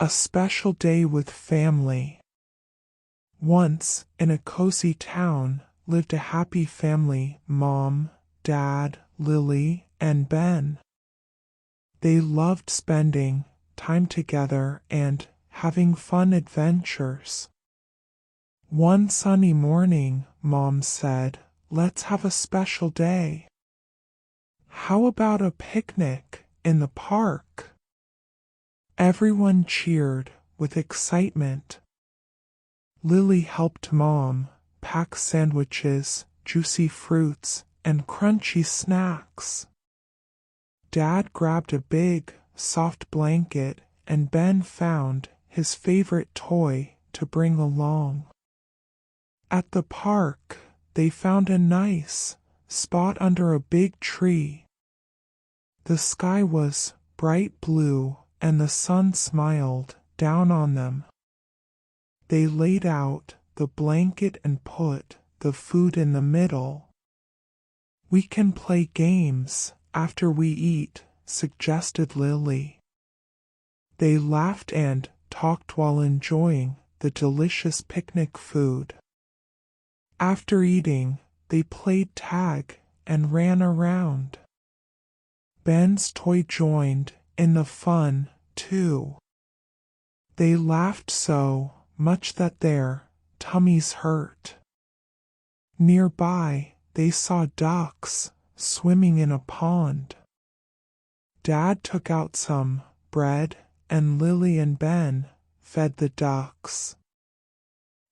A special day with family. Once, in a cozy town, lived a happy family: Mom, Dad, Lily, and Ben. They loved spending time together and having fun adventures. One sunny morning, Mom said, "Let's have a special day. How about a picnic in the park?" Everyone cheered with excitement. Lily helped Mom pack sandwiches, juicy fruits, and crunchy snacks. Dad grabbed a big, soft blanket, and Ben found his favorite toy to bring along. At the park, they found a nice spot under a big tree. The sky was bright blue, and the sun smiled down on them. They laid out the blanket and put the food in the middle. "We can play games after we eat," suggested Lily. They laughed and talked while enjoying the delicious picnic food. After eating, they played tag and ran around. Ben's toy joined in the fun, too. They laughed so much that their tummies hurt. Nearby, they saw ducks swimming in a pond. Dad took out some bread, and Lily and Ben fed the ducks.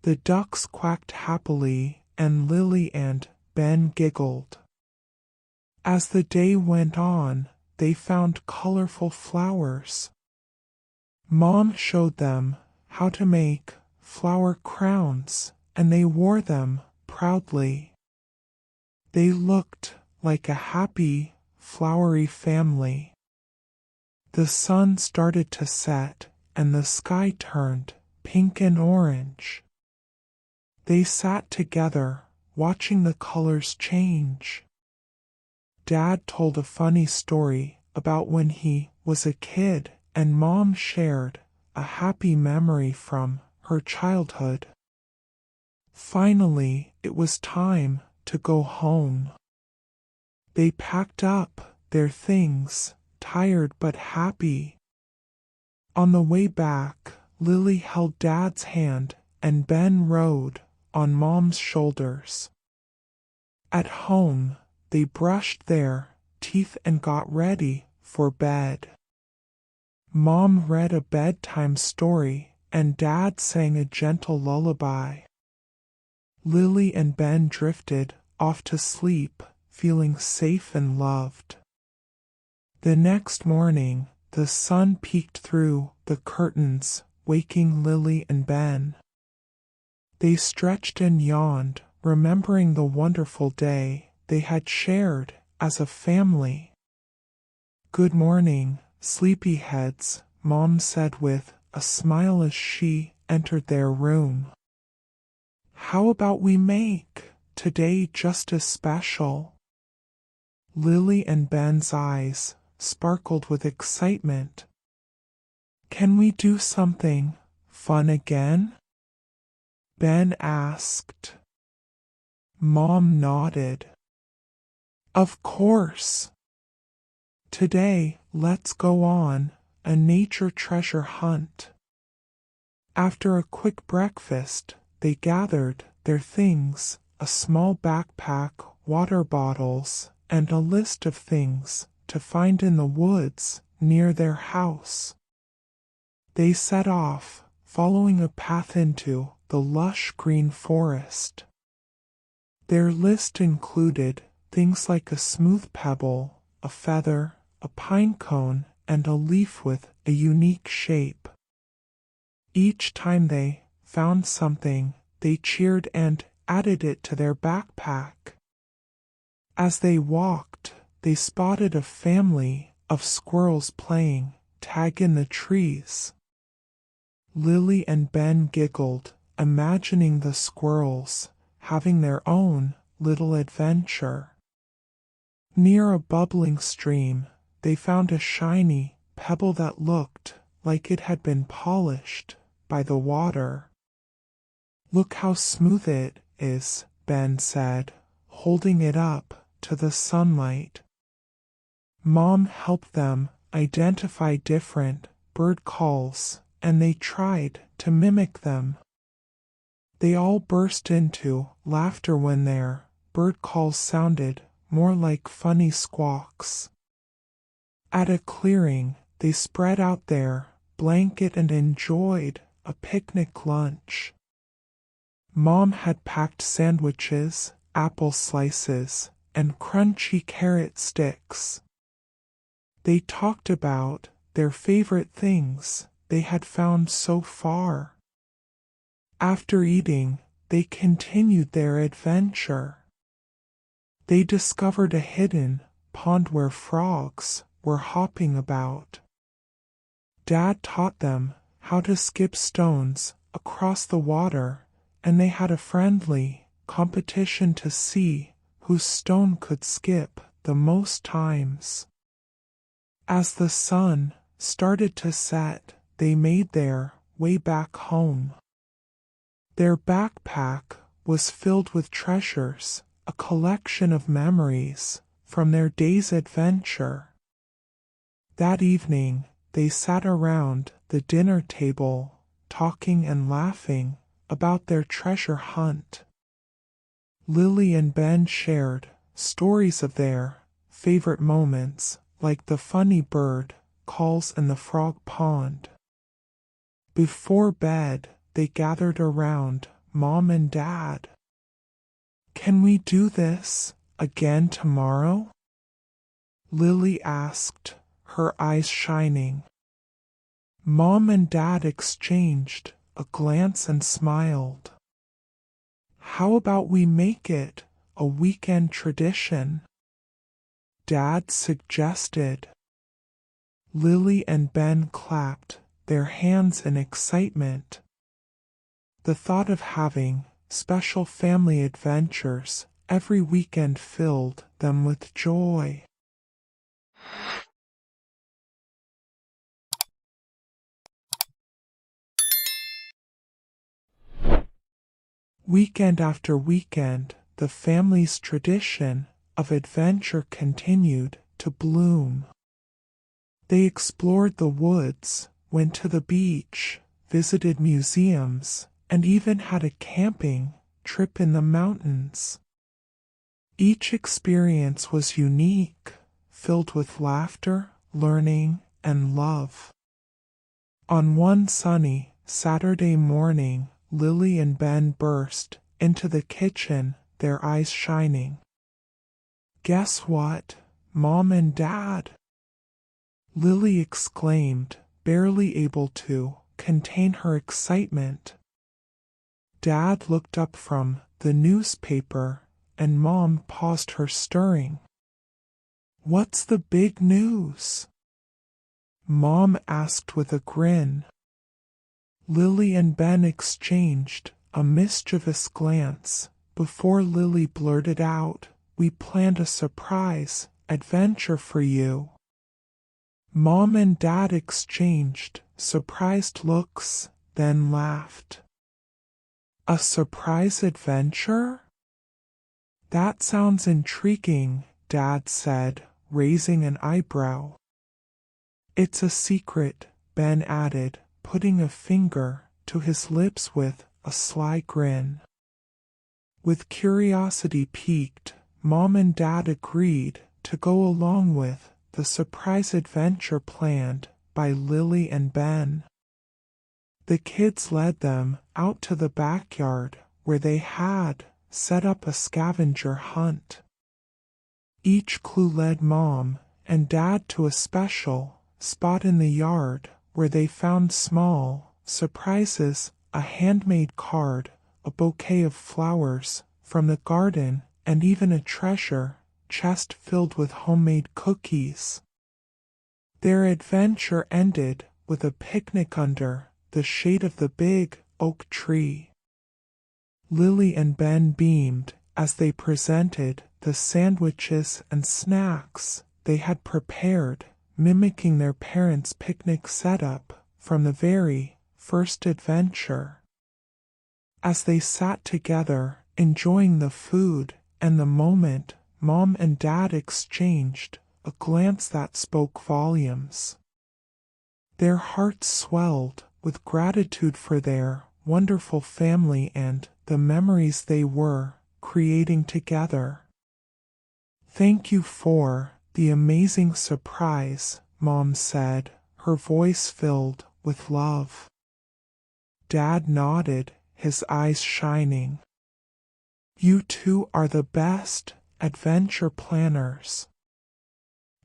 The ducks quacked happily, and Lily and Ben giggled. As the day went on, they found colorful flowers. Mom showed them how to make flower crowns, and they wore them proudly. They looked like a happy, flowery family. The sun started to set, and the sky turned pink and orange. They sat together, watching the colors change. Dad told a funny story about when he was a kid, and Mom shared a happy memory from her childhood. Finally, it was time to go home. They packed up their things, tired but happy. On the way back, Lily held Dad's hand, and Ben rode on Mom's shoulders. At home, they brushed their teeth and got ready for bed. Mom read a bedtime story, and Dad sang a gentle lullaby. Lily and Ben drifted off to sleep, feeling safe and loved. The next morning, the sun peeked through the curtains, waking Lily and Ben. They stretched and yawned, remembering the wonderful day they had shared as a family. "Good morning, sleepyheads," Mom said with a smile as she entered their room. "How about we make today just as special?" Lily and Ben's eyes sparkled with excitement. "Can we do something fun again?" Ben asked. Mom nodded. "Of course. Today, let's go on a nature treasure hunt." After a quick breakfast, they gathered their things: a small backpack, water bottles, and a list of things to find in the woods near their house. They set off, following a path into the lush green forest. Their list included things like a smooth pebble, a feather, a pine cone, and a leaf with a unique shape. Each time they found something, they cheered and added it to their backpack. As they walked, they spotted a family of squirrels playing tag in the trees. Lily and Ben giggled, imagining the squirrels having their own little adventure. Near a bubbling stream, they found a shiny pebble that looked like it had been polished by the water. Look how smooth it is, Ben said, holding it up to the sunlight. Mom helped them identify different bird calls, and they tried to mimic them. They all burst into laughter when their bird calls sounded more like funny squawks. At a clearing, they spread out their blanket and enjoyed a picnic lunch. Mom had packed sandwiches, apple slices, and crunchy carrot sticks. They talked about their favorite things they had found so far. After eating, they continued their adventure. They discovered a hidden pond where frogs were hopping about. Dad taught them how to skip stones across the water, and they had a friendly competition to see whose stone could skip the most times. As the sun started to set, they made their way back home. Their backpack was filled with treasures, a collection of memories from their day's adventure. That evening, they sat around the dinner table, talking and laughing about their treasure hunt. Lily and Ben shared stories of their favorite moments, like the funny bird calls in the frog pond. Before bed, they gathered around Mom and Dad. "Can we do this again tomorrow?" Lily asked, her eyes shining. Mom and Dad exchanged a glance and smiled. "How about we make it a weekend tradition?" Dad suggested. Lily and Ben clapped their hands in excitement. The thought of having special family adventures every weekend filled them with joy. Weekend after weekend, the family's tradition of adventure continued to bloom. They explored the woods, went to the beach, visited museums, and even had a camping trip in the mountains. Each experience was unique, filled with laughter, learning, and love. On one sunny Saturday morning, Lily and Ben burst into the kitchen, their eyes shining. "Guess what, Mom and Dad?" Lily exclaimed, barely able to contain her excitement. Dad looked up from the newspaper, and Mom paused her stirring. "What's the big news?" Mom asked with a grin. Lily and Ben exchanged a mischievous glance before Lily blurted out, "We planned a surprise adventure for you." Mom and Dad exchanged surprised looks, then laughed. "A surprise adventure?" "That sounds intriguing," Dad said, raising an eyebrow. "It's a secret," Ben added, putting a finger to his lips with a sly grin. With curiosity piqued, Mom and Dad agreed to go along with the surprise adventure planned by Lily and Ben. The kids led them out to the backyard where they had set up a scavenger hunt. Each clue led Mom and Dad to a special spot in the yard where they found small surprises, a handmade card, a bouquet of flowers from the garden, and even a treasure chest filled with homemade cookies. Their adventure ended with a picnic under the shade of the big oak tree. Lily and Ben beamed as they presented the sandwiches and snacks they had prepared, mimicking their parents' picnic setup from the very first adventure. As they sat together, enjoying the food and the moment, Mom and Dad exchanged a glance that spoke volumes. Their hearts swelled with gratitude for their wonderful family and the memories they were creating together. "Thank you for the amazing surprise," Mom said, her voice filled with love. Dad nodded, his eyes shining. "You two are the best adventure planners."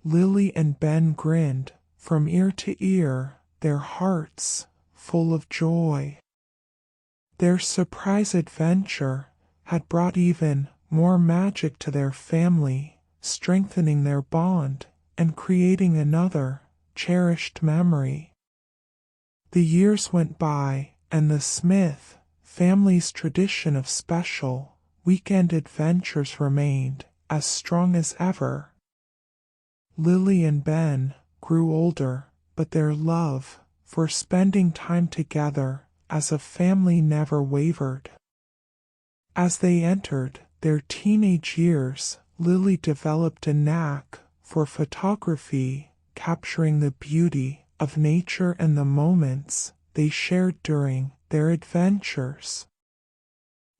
Lily and Ben grinned from ear to ear, their hearts full of joy. Their surprise adventure had brought even more magic to their family, strengthening their bond and creating another cherished memory. The years went by, and the Smith family's tradition of special weekend adventures remained as strong as ever. Lily and Ben grew older, but their love for spending time together as a family never wavered. As they entered their teenage years, Lily developed a knack for photography, capturing the beauty of nature and the moments they shared during their adventures.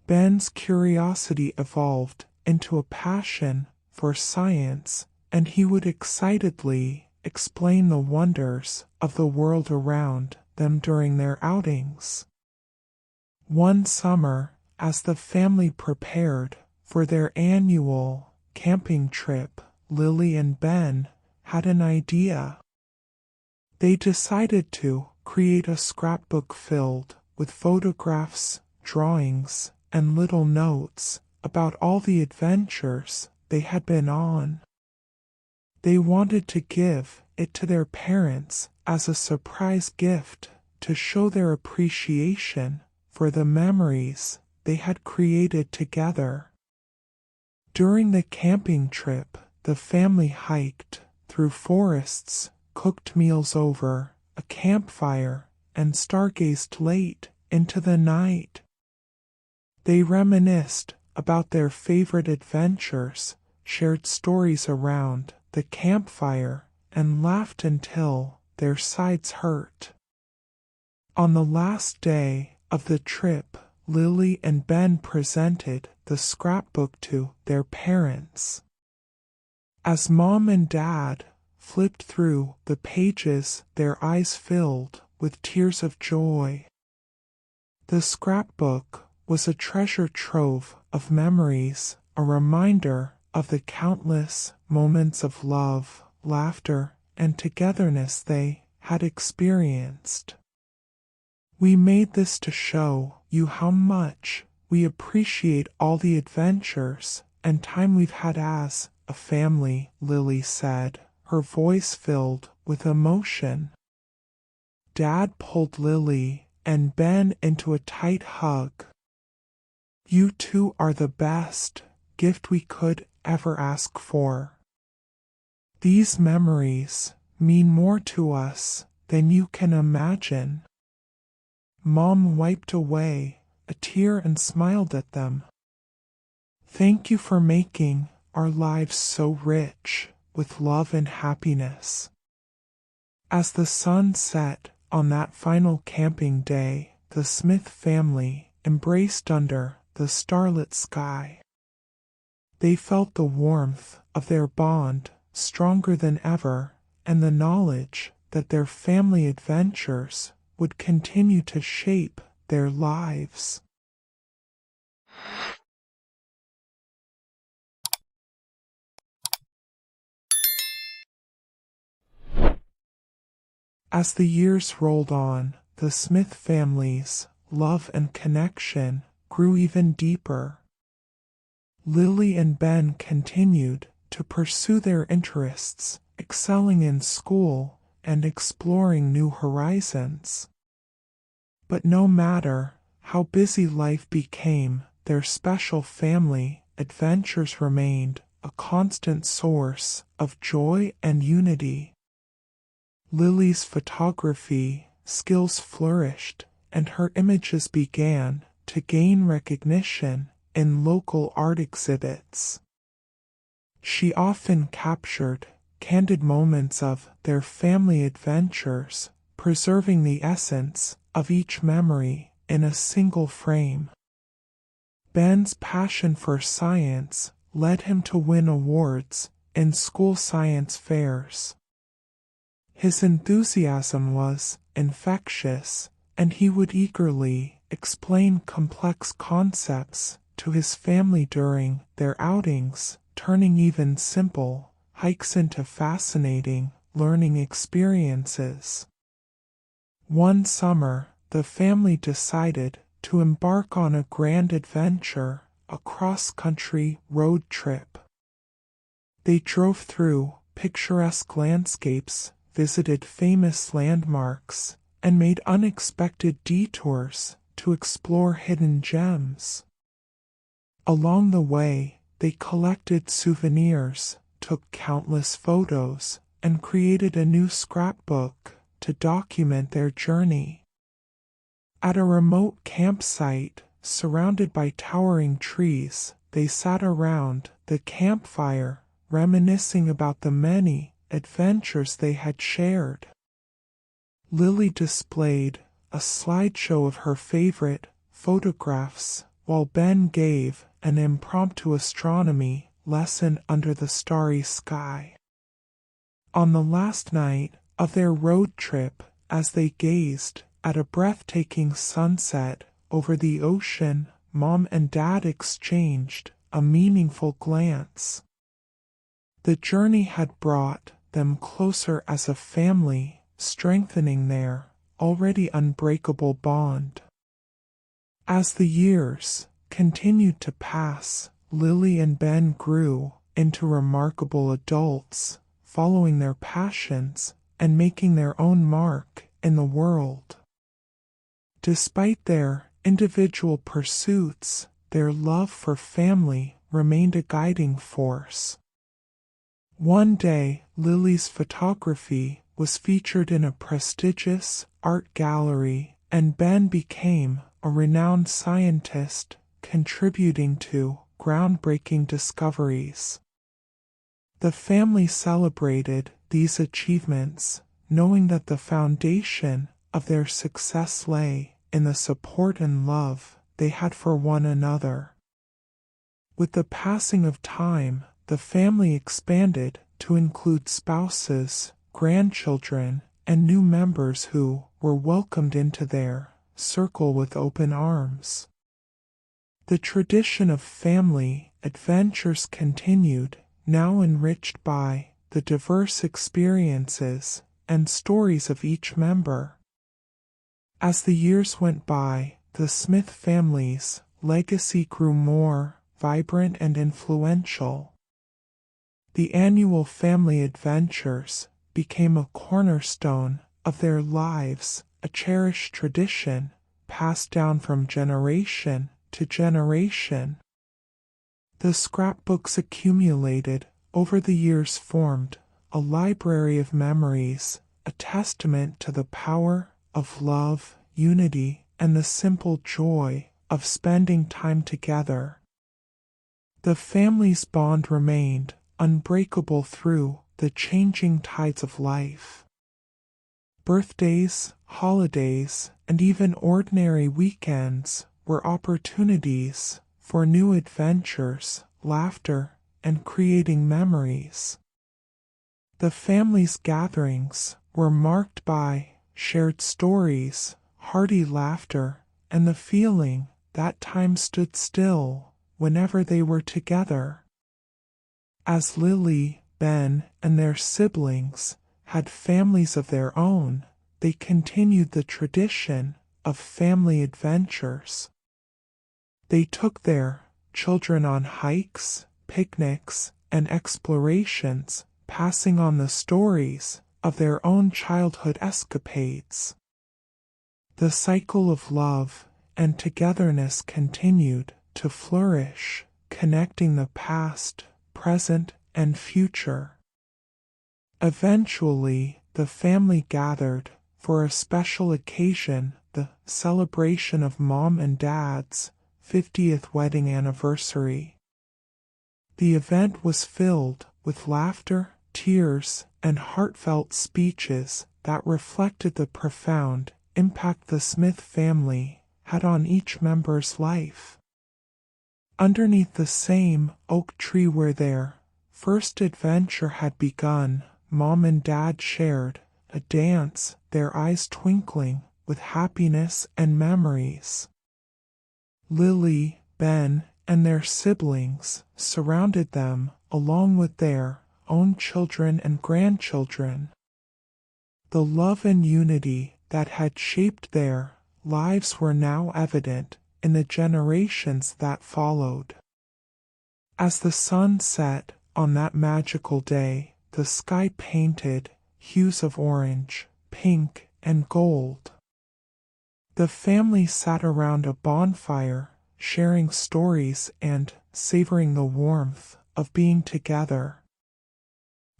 Ben's curiosity evolved into a passion for science, and he would excitedly explain the wonders of the world around them during their outings. One summer, as the family prepared for their annual camping trip, Lily and Ben had an idea. They decided to create a scrapbook filled with photographs, drawings, and little notes about all the adventures they had been on. They wanted to give it to their parents as a surprise gift to show their appreciation for the memories they had created together. During the camping trip, the family hiked through forests, cooked meals over a campfire, and stargazed late into the night. They reminisced about their favorite adventures, shared stories around the campfire, and laughed until their sides hurt. On the last day of the trip, Lily and Ben presented the scrapbook to their parents. As Mom and Dad flipped through the pages, their eyes filled with tears of joy. The scrapbook was a treasure trove of memories, a reminder of the countless moments of love, laughter, and togetherness they had experienced. "We made this to show you how much we appreciate all the adventures and time we've had as a family," Lily said, her voice filled with emotion. Dad pulled Lily and Ben into a tight hug. "You two are the best gift we could ever ask for. These memories mean more to us than you can imagine." Mom wiped away a tear and smiled at them. "Thank you for making our lives so rich with love and happiness." As the sun set on that final camping day, the Smith family embraced under the starlit sky. They felt the warmth of their bond stronger than ever, and the knowledge that their family adventures would continue to shape their lives. As the years rolled on, the Smith family's love and connection grew even deeper. Lily and Ben continued to pursue their interests, excelling in school and exploring new horizons. But no matter how busy life became, their special family adventures remained a constant source of joy and unity. Lily's photography skills flourished, and her images began to gain recognition in local art exhibits. She often captured candid moments of their family adventures, preserving the essence of each memory in a single frame. Ben's passion for science led him to win awards in school science fairs. His enthusiasm was infectious, and he would eagerly explain complex concepts to his family during their outings, turning even simple hikes into fascinating learning experiences. One summer, the family decided to embark on a grand adventure, a cross-country road trip. They drove through picturesque landscapes, visited famous landmarks, and made unexpected detours to explore hidden gems. Along the way, they collected souvenirs, took countless photos, and created a new scrapbook to document their journey. At a remote campsite, surrounded by towering trees, they sat around the campfire, reminiscing about the many adventures they had shared. Lily displayed a slideshow of her favorite photographs, while Ben gave an impromptu astronomy lesson under the starry sky. On the last night of their road trip, as they gazed at a breathtaking sunset over the ocean, Mom and Dad exchanged a meaningful glance. The journey had brought them closer as a family, strengthening their already unbreakable bond. As the years continued to pass, Lily and Ben grew into remarkable adults, following their passions and making their own mark in the world. Despite their individual pursuits, their love for family remained a guiding force. One day, Lily's photography was featured in a prestigious art gallery, and Ben became a renowned scientist, contributing to groundbreaking discoveries. The family celebrated these achievements, knowing that the foundation of their success lay in the support and love they had for one another. With the passing of time, the family expanded to include spouses, grandchildren, and new members who were welcomed into their circle with open arms. The tradition of family adventures continued, now enriched by the diverse experiences and stories of each member. As the years went by, the Smith family's legacy grew more vibrant and influential. The annual family adventures became a cornerstone of their lives, a cherished tradition passed down from generation to generation. The scrapbooks accumulated over the years formed a library of memories, a testament to the power of love, unity, and the simple joy of spending time together. The family's bond remained unbreakable through the changing tides of life. Birthdays, holidays, and even ordinary weekends were opportunities for new adventures, laughter, and creating memories. The family's gatherings were marked by shared stories, hearty laughter, and the feeling that time stood still whenever they were together. As Lily, Ben, and their siblings had families of their own, they continued the tradition of family adventures. They took their children on hikes, picnics, and explorations, passing on the stories of their own childhood escapades. The cycle of love and togetherness continued to flourish, connecting the past, present, and future. Eventually, the family gathered for a special occasion, the celebration of Mom and Dad's 50th wedding anniversary. The event was filled with laughter, tears, and heartfelt speeches that reflected the profound impact the Smith family had on each member's life. Underneath the same oak tree where their first adventure had begun, Mom and Dad shared a dance, their eyes twinkling with happiness and memories. Lily, Ben, and their siblings surrounded them along with their own children and grandchildren. The love and unity that had shaped their lives were now evident in the generations that followed. As the sun set on that magical day, the sky painted hues of orange, pink, and gold. The family sat around a bonfire, sharing stories and savoring the warmth of being together.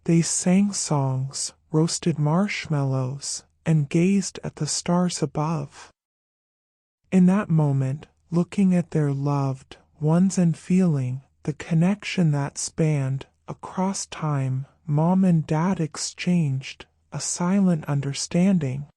They sang songs, roasted marshmallows, and gazed at the stars above. In that moment, looking at their loved ones and feeling the connection that spanned across time, Mom and Dad exchanged a silent understanding.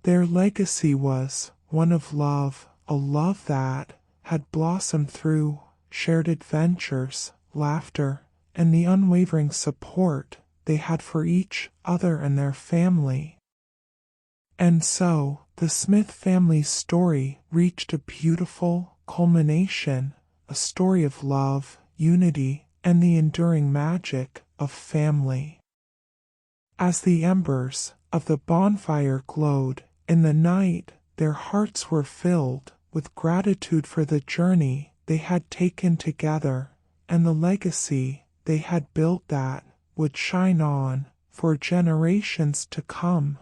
Their legacy was one of love, a love that had blossomed through shared adventures, laughter, and the unwavering support they had for each other and their family. And so, the Smith family's story reached a beautiful culmination, a story of love, unity, and the enduring magic of family. As the embers of the bonfire glowed in the night, their hearts were filled with gratitude for the journey they had taken together and the legacy they had built that would shine on for generations to come.